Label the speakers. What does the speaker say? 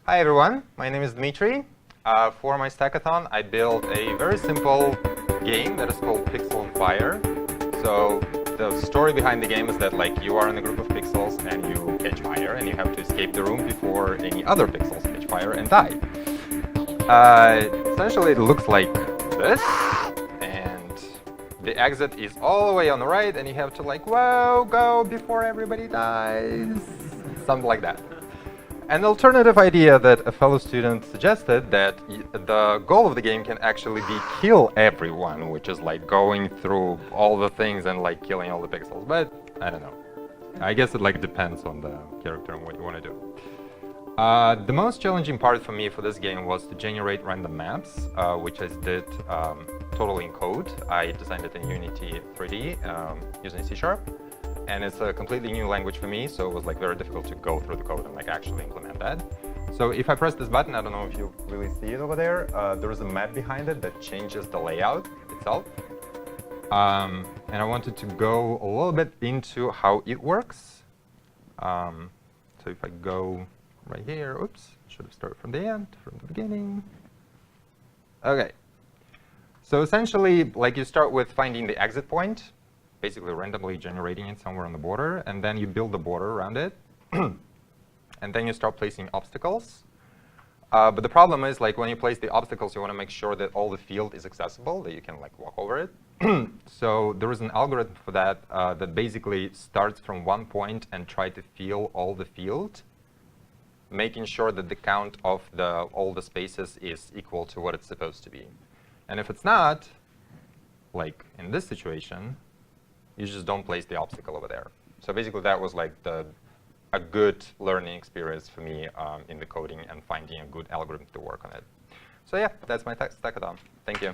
Speaker 1: Hi everyone, my name is Dmitry. For my Stackathon, I built a very simple game that is called Pixel on Fire. So the story behind the game is that you are in a group of pixels and you catch fire and you have to escape the room before any other pixels catch fire and die. Essentially it looks like this, and the exit is all the way on the right and you have to whoa, go before everybody dies. Something like that. An alternative idea that a fellow student suggested that the goal of the game can actually be kill everyone, which is going through all the things and killing all the pixels. But I don't know. I guess it depends on the character and what you want to do. The most challenging part for me for this game was to generate random maps, which I did totally in code. I designed it in Unity 3D using C#. And it's a completely new language for me, so it was very difficult to go through the code and actually implement that. So if I press this button, I don't know if you really see it over there, there is a map behind it that changes the layout itself. And I wanted to go a little bit into how it works. So if I go right here, oops, I should have started from the end, from the beginning. OK. So essentially, you start with finding the exit point, basically randomly generating it somewhere on the border, and then you build the border around it. And then you start placing obstacles. But the problem is, when you place the obstacles, you want to make sure that all the field is accessible, that you can walk over it. So there is an algorithm for that that basically starts from one point and try to fill all the field, making sure that the count of all the spaces is equal to what it's supposed to be. And if it's not, in this situation, you just don't place the obstacle over there. So basically, that was a good learning experience for me in the coding and finding a good algorithm to work on it. So yeah, that's my Stackathon. Thank you.